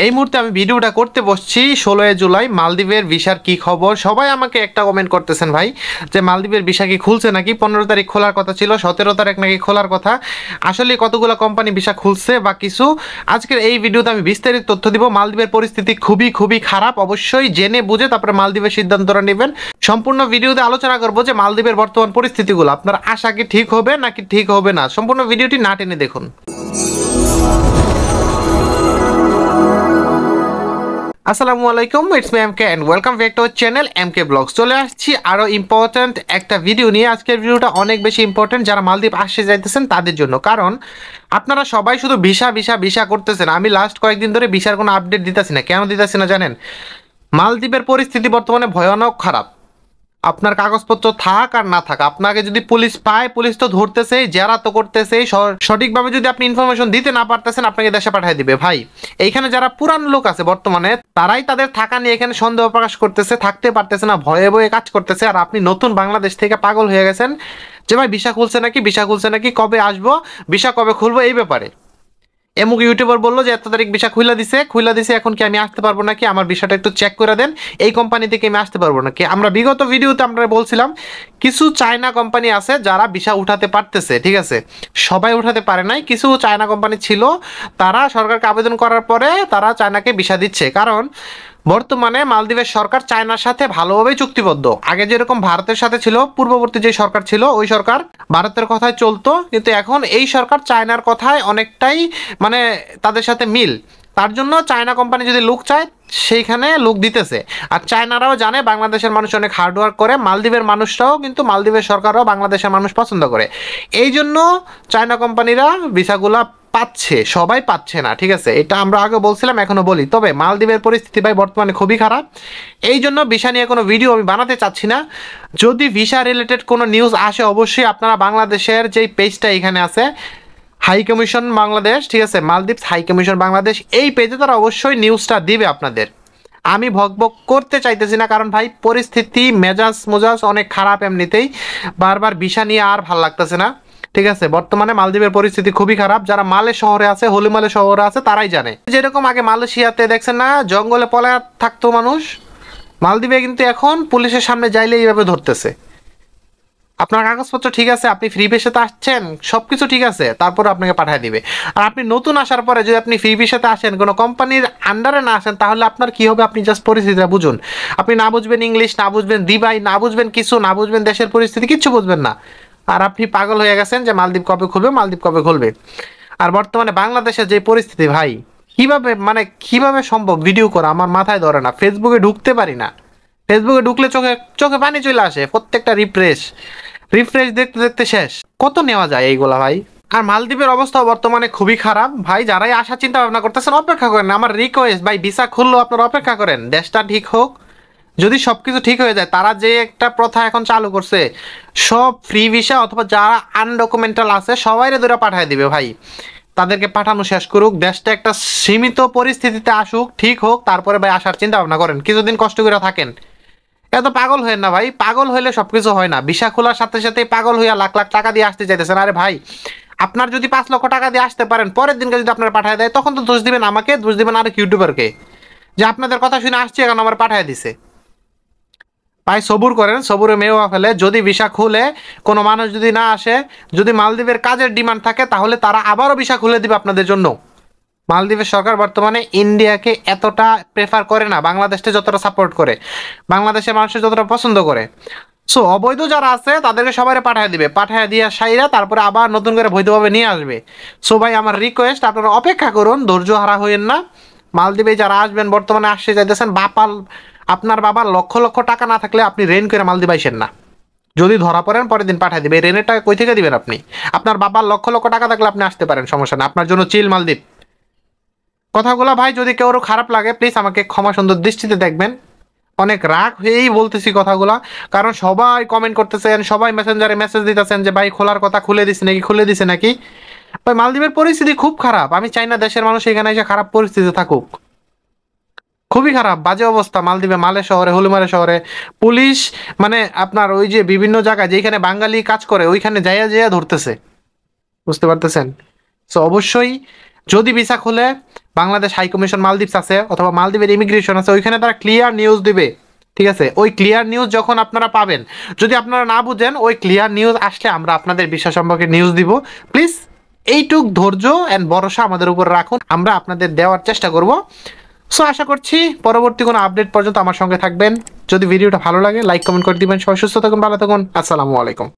এই মুহূর্তে আমি ভিডিওটা করতে বসছি 16 জুলাই। মালদ্বীপের ভিসার কি খবর? সবাই আমাকে একটা কমেন্ট করতেছেন ভাই যে মালদ্বীপের ভিসা কি খুলছে নাকি? 15 তারিখ খোলার কথা ছিল, 17 তারিখ নাকি খোলার কথা। আসলে কতগুলো কোম্পানি ভিসা খুলছে বা কিছু, আজকের এই ভিডিওতে আমি বিস্তারিত তথ্য দিব। মালদ্বীপের পরিস্থিতি খুবই খুবই খারাপ, অবশ্যই জেনে বুঝে তারপরে মালদ্বীপের সিদ্ধান্তটা নেবেন। সম্পূর্ণ ভিডিওতে আলোচনা করবো যে মালদ্বীপের বর্তমান পরিস্থিতিগুলো আপনার আশা কি ঠিক হবে নাকি ঠিক হবে না। সম্পূর্ণ ভিডিওটি না টেনে দেখুন। আসসালামু আলাইকুম, it's me MK and welcome back to our channel MK blogs. চলে আসছি আরও ইম্পর্ট্যান্ট একটা ভিডিও নিয়ে। আজকের ভিডিওটা অনেক বেশি ইম্পর্ট্যান্ট যারা মালদ্বীপ আসতে যাইতেছেন তাদের জন্য, কারণ আপনারা সবাই শুধু ভিসা ভিসা ভিসা করতেছেন। আমি লাস্ট কয়েকদিন ধরে ভিসার কোনো আপডেট দিতেছি না। কেন দিতেছি না জানেন? মালদ্বীপের পরিস্থিতি বর্তমানে ভয়ানক খারাপ। আপনার কাগজপত্র থাক আর না থাক, আপনাকে যদি পুলিশ পায়, পুলিশ তো ধরতেছে, জেরা তো করতেছে। সঠিকভাবে যদি আপনি ইনফরমেশন দিতে না পারতেছেন, আপনাকে দেশে পাঠিয়ে দিবে ভাই। এইখানে যারা পুরান লোক আছে বর্তমানে, তারাই তাদের থাকা নিয়ে এখানে সন্দেহ প্রকাশ করতেছে, থাকতে পারতেছে না, ভয়ে ভয়ে কাজ করতেছে। আর আপনি নতুন বাংলাদেশ থেকে পাগল হয়ে গেছেন যে ভাই ভিসা খুলছে নাকি, ভিসা খুলছে নাকি, কবে আসবো, ভিসা কবে খুলবো, এই ব্যাপারে। এমুক ইউটিউবার বললো যে এত তারিখ ভিসা খুইলা দিছে, এখন কি আমি আসতে পারবো নাকি? আমার ভিসাটা একটু চেক করে দেন, এই কোম্পানি থেকে আমি আসতে পারবো নাকি? আমরা বিগত ভিডিওতে আমরা বলছিলাম কিছু চায়না কোম্পানি আছে যারা ভিসা উঠাতে পারতেছে, ঠিক আছে, সবাই উঠাতে পারে নাই। কিছু চায়না কোম্পানি ছিল, তারা সরকারকে আবেদন করার পরে তারা চায়নাকে ভিসা দিচ্ছে। কারণ বর্তমানে মালদ্বীপের সরকার চায়নার সাথে ভালোভাবেই চুক্তিবদ্ধ। আগে যেরকম ভারতের সাথে ছিল, পূর্ববর্তী যে সরকার ছিল ওই সরকার ভারতের কথায় চলতো, কিন্তু এখন এই সরকার চায়নার কথায় অনেকটাই মানে তাদের সাথে মিল। তার জন্য চায়না কোম্পানি যদি লোক চায় সেইখানে লোক দিতেছে। আর চায়নারাও জানে বাংলাদেশের মানুষ অনেক হার্ডওয়ার্ক করে, মালদ্বীপের মানুষরাও কিন্তু মালদ্বীপের সরকারও বাংলাদেশের মানুষ পছন্দ করে। এই জন্য চায়না কোম্পানিরা ভিসাগুলা পাচ্ছে, সবাই পাচ্ছে না, ঠিক আছে, এটা আমরা আগে বলছিলাম, এখনো বলি। তবে মালদ্বীপের পরিস্থিতি ভাই বর্তমানে খুবই খারাপ। এই জন্য ভিসা নিয়ে কোনো ভিডিও আমি বানাতে চাচ্ছি না। যদি ভিসা রিলেটেড কোনো নিউজ আসে, অবশ্যই আপনারা বাংলাদেশের যেই পেজটা এখানে আছে, হাই কমিশন বাংলাদেশ, ঠিক আছে, মালদ্বীপ হাই কমিশন বাংলাদেশ, এই পেজে তারা অবশ্যই নিউজটা দিবে আপনাদের। আমি ভকভক করতে চাইতেছি না, কারণ ভাই পরিস্থিতি মেজাজ অনেক খারাপ এমনিতেই। বারবার ভিসা নিয়ে আর ভাল লাগতেছে না, ঠিক আছে। বর্তমানে মালদ্বীপের পরিস্থিতি খুবই খারাপ। যারা মালে শহরে আছে, হলিমালে শহরে আছে, তারাই জানে। যেরকম আগে মালয়েশিয়াতে দেখছেন না, জঙ্গলে পলায় থাকতো মানুষ, মালদ্বীপে কিন্তু এখন পুলিশের সামনে যাইলে এইভাবে ধরতেছে। আপনার কাগজপত্র ঠিক আছে, আপনি ফ্রি ভিসাতে আসছেন, সব কিছু ঠিক আছে, তারপরে আপনাকে পাঠিয়ে দিবে। আর আপনি নতুন আসার পরে যদি আপনি ফ্রি ভিসাতে আসেন, কোনো কোম্পানির আন্ডারে না আসেন, তাহলে আপনার কি হবে আপনি জাস্ট পরিস্থিতিটা বুঝুন। আপনি না বুঝবেন ইংলিশ, না বুঝবেন দিবাই, না বুঝবেন কিছু, না বুঝবেন দেশের পরিস্থিতি, কিচ্ছু বুঝবেন না। আর আপনি পাগল হয়ে গেছেন যে মালদ্বীপ কবে খুলবে, মালদ্বীপ কবে খুলবে। আর বর্তমানে বাংলাদেশের যে পরিস্থিতি ভাই, কিভাবে সম্ভব ভিডিও করা আমার মাথায় ধরে না। ফেসবুকে ঢুকতে পারি না, ফেসবুকে ঢুকলে চোখে চোখে পানি চলে আসে। প্রত্যেকটা রিফ্রেশ দেখতে দেখতে শেষ। কত নেওয়া যায় এইগুলা ভাই? আর মালদ্বীপের অবস্থা বর্তমানে খুবই খারাপ ভাই। যারাই আসার চিন্তা ভাবনা করতেছেন অপেক্ষা করেন, আমার রিকোয়েস্ট ভাই, ভিসা খুললো আপনারা অপেক্ষা করেন, দেশটা ঠিক হোক। যদি সবকিছু ঠিক হয়ে যায়, তারা যে একটা প্রথা এখন চালু করছে, সব ফ্রি ভিসা অথবা যারা আনডকুমেন্টাল আছে সবাইরে ধরে পাঠিয়ে দিবে ভাই। তাদেরকে পাঠানো শেষ করুক, দেশটা একটা সীমিত পরিস্থিতিতে আসুক, ঠিক হোক, তারপরে ভাই আসার চিন্তা ভাবনা করেন। কিছুদিন কষ্ট করে থাকেন। এত পাগল হয়ে না ভাই, পাগল হইলে সবকিছু হয় না। ভিসা খোলার সাথে সাথে পাগল হইয়া লাখ লাখ টাকা দিয়ে আসতে চাইতেছেন। আরে ভাই, আপনার যদি 5 লক্ষ টাকা দিয়ে আসতে পারেন, পরের দিনকে যদি আপনার পাঠিয়ে দেয়, তখন তো দোষ দিবেন আমাকে, দোষ দিবেন আরেক ইউটিউবারকে যে আপনাদের কথা শুনে আসছে, এখন আমার পাঠিয়ে দিছে। ভাই সবুর করেন, সবুরে মেওয়া ফেলে। যদি ভিসা খুলে কোনো মানুষ যদি না আসে, যদি মালদ্বীপের কাজের ডিমান্ড থাকে, তাহলে তারা আবারও ভিসা খুলে দিবে আপনাদের জন্য। মালদ্বীপের সরকার বর্তমানে ইন্ডিয়াকে এতটা প্রেফার করে না, বাংলাদেশকে যতটা সাপোর্ট করে, বাংলাদেশের মানুষের যতটা পছন্দ করে। সো অবৈধ যারা আছে তাদেরকে সবাই পাঠিয়ে দিবে, পাঠিয়ে দিয়ে সাইরা তারপরে আবার নতুন করে বৈধভাবে নিয়ে আসবে। সো ভাই আমার রিকোয়েস্ট, আপনারা অপেক্ষা করুন, ধৈর্য হারা হইেন না। মালদ্বীপে যারা আসবেন, বর্তমানে আসতে চাইতেছেন, আপনার বাবার লক্ষ লক্ষ টাকা না থাকলে আপনি রেন করে মালদ্বীপ আইসেন না। যদি ধরা পড়েন পরের দিন পাঠিয়ে দিবে। এই রেনের টাকা কই থেকে দিবেন আপনি? আপনার বাবার লক্ষ লক্ষ টাকা থাকলে আপনি আসতে পারেন, সমস্যা না, আপনার জন্য চিল মালদ্বীপ। কথাগুলো ভাই যদি কেউ খারাপ লাগে, প্লিজ আমাকে ক্ষমা সুন্দর দৃষ্টিতে দেখবেন। অনেক রাগ হয়েই বলতেছি কথাগুলা, কারণ সবাই কমেন্ট করতেছেন, সবাই মেসেঞ্জারে মেসেজ দিতেছেন যে ভাই খোলার কথা, খুলে দিছে নাকি। ভাই মালদ্বীপের পরিস্থিতি খুব খারাপ। আমি চাই না দেশের মানুষ এখানে এসে খারাপ পরিস্থিতি থাকুক। খুবই খারাপ, বাজে অবস্থা মালদ্বীপে, মালে শহরে, হলিমারে শহরে। পুলিশ মানে আপনার ওই যে বিভিন্ন জায়গায় যেখানে বাঙালি কাজ করে, ওইখানে যাইয়া যাইয়া ধরতেছে, বুঝতে পারতেছেন। সো অবশ্যই যদি ভিসা খুলে, বাংলাদেশ হাই কমিশন মালদ্বীপস আছে অথবা মালদ্বীপের ইমিগ্রেশন আছে, ওইখানে তারা ক্লিয়ার নিউজ দিবে। ঠিক আছে, ওই ক্লিয়ার নিউজ যখন আপনারা পাবেন, যদি আপনারা না বুঝেন, ওই ক্লিয়ার নিউজ আসলে আমরা আপনাদের বিষয় সম্পর্কে নিউজ দিব। প্লিজ এইটুক ধৈর্য অ্যান্ড ভরসা আমাদের উপর রাখুন, আমরা আপনাদের দেওয়ার চেষ্টা করব। সো আশা করছি পরবর্তী কোনো আপডেট পর্যন্ত আমার সঙ্গে থাকবেন। যদি ভিডিওটা ভালো লাগে লাইক কমেন্ট করে দিবেন। সবাই সুস্থ থাকুন, ভালো থাকুন, আসসালামু আলাইকুম।